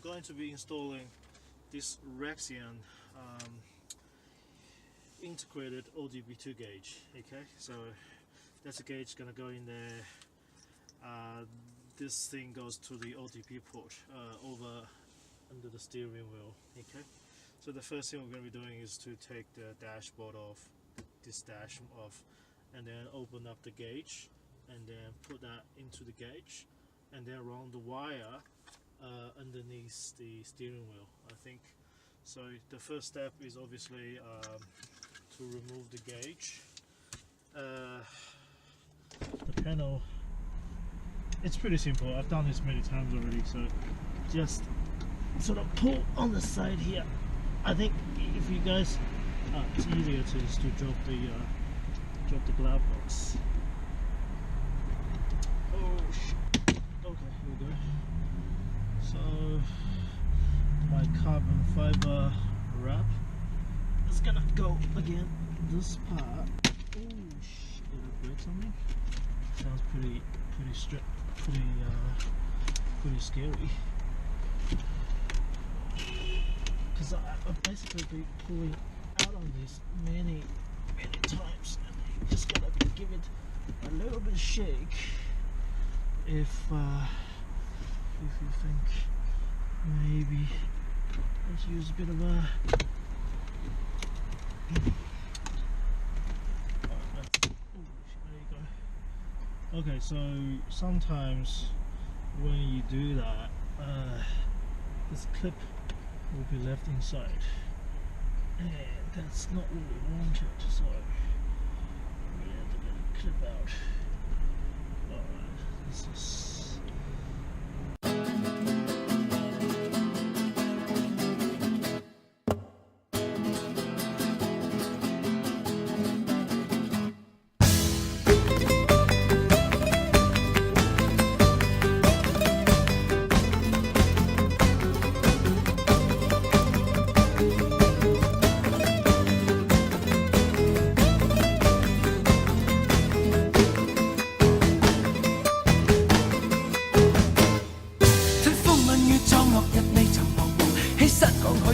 going to be installing this Raxiom integrated ODB2 gauge. Okay, so that's a gauge gonna go in there. This thing goes to the ODB port over under the steering wheel. Okay, so the first thing we're going to be doing is to take the dashboard off, this dash off, and then open up the gauge and then put that into the gauge and then run the wire underneath the steering wheel, I think. So the first step is obviously to remove the gauge. The panel, it's pretty simple. I've done this many times already, so just sort of pull on the side here. I think if you guys, it's easier to just to drop the glove box. Oh shit. Okay, here we go. So my carbon fiber wrap is gonna go again this part. Oh shit, did I break something? Sounds pretty scary. Because I've basically been pulling out on this many times, and you just gotta give it a little bit shake if you think maybe let's use a bit of a okay, so sometimes when you do that, this clip will be left inside, and that's not what we wanted, so we have to get the clip out. Alright, this is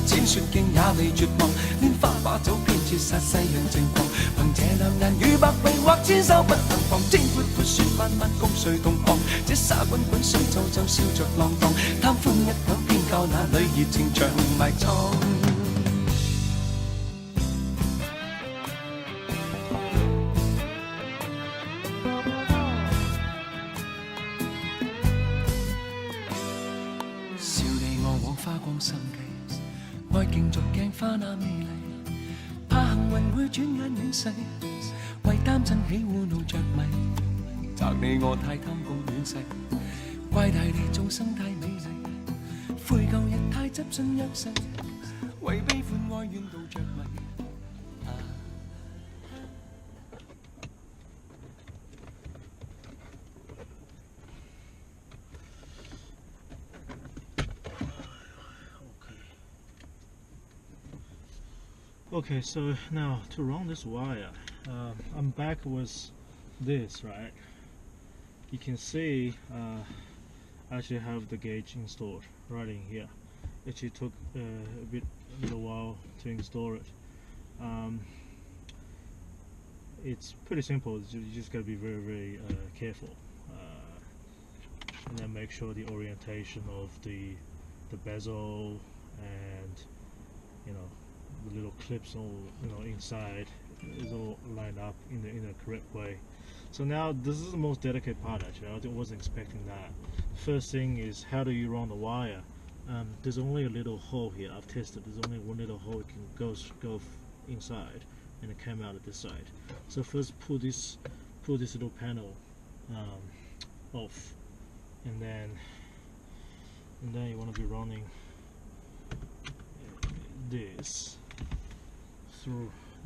千雪徑也未絕望，拈花把酒偏折殺世人情狂。憑這兩眼與百臂或千手不能防，天闊闊雪漫漫共誰同航？這沙滾滾水皺皺笑着浪蕩，貪歡一晌偏教那裏熱情長埋藏。笑你我往花光心計。愛競逐鏡花那美麗，怕幸運會轉眼遠逝，為擔震起污惱着迷，責你我太貪共戀世，怪大地眾生太美麗，悔舊日太執信約誓，為悲歡哀怨妒着迷。Okay, so now to run this wire, I'm back with this, right? You can see I actually have the gauge installed right in here. It actually took a little while to install it. It's pretty simple. You just gotta be very careful, and then make sure the orientation of the bezel and the little clips all inside is all lined up in the correct way. So now this is the most delicate part actually. I wasn't expecting that. First thing is, how do you run the wire? There's only a little hole here. I've tested. There's only one little hole. It can go inside, and it came out at this side. So first pull this little panel off, and then you want to be running this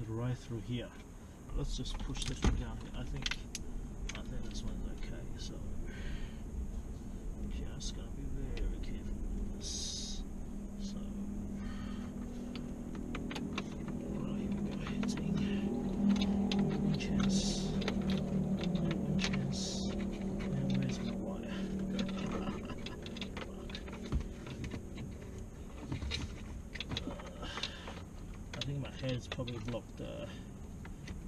right through here. Let's just push this one down here. I think this one's okay. So just gotta be very careful with this. So right, here we go. Hitting one chance. And where's my wire? head is probably blocked there.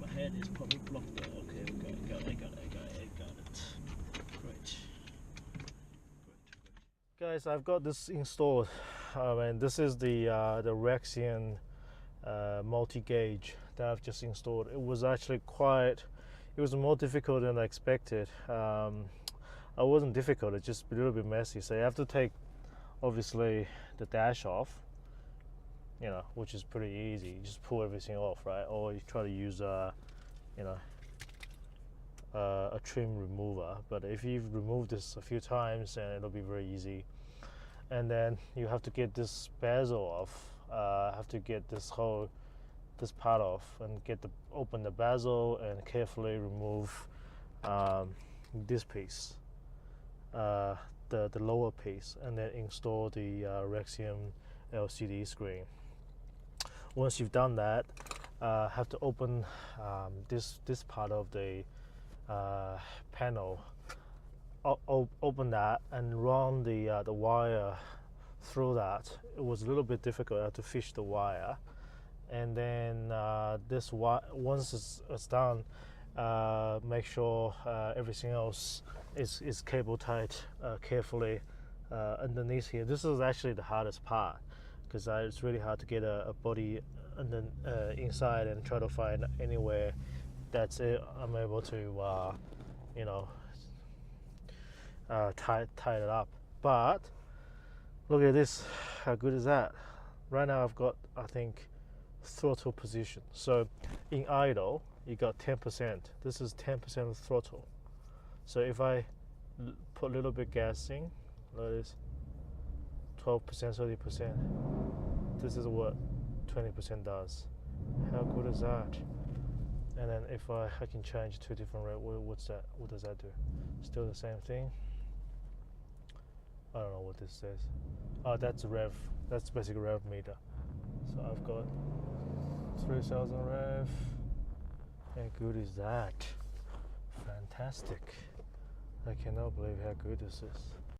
My head is probably blocked there. Okay, I got it. Great. Guys, I've got this installed. And this is the Raxiom Multi Gauge that I've just installed. It was actually it was more difficult than I expected. It wasn't difficult, it's just a little bit messy. So you have to take, obviously, the dash off, you know, which is pretty easy. You just pull everything off, right? Or you try to use a trim remover. But if you've removed this a few times, then it'll be very easy. And then you have to get this bezel off. Have to get this part off and open the bezel and carefully remove this piece, the lower piece, and then install the Raxiom LCD screen. Once you've done that, have to open this part of the panel. Open that and run the wire through that. It was a little bit difficult. I had to fish the wire, and then once it's done, make sure everything else is cable tight carefully underneath here. This is actually the hardest part, because it's really hard to get a body inside and try to find anywhere that's I'm able to tie it up. But look at this, how good is that? Right now I've got, I think, throttle position. So in idle you got 10%. This is 10% of throttle. So if I put a little bit gas in, like this, 12%, 30%, this is what 20% does. How good is that? And then if I can change to a different rate, what's that? What does that do? Still the same thing. I don't know what this says. Oh, that's rev. That's basically rev meter. So I've got 3,000 rev. How good is that? Fantastic. I cannot believe how good this is.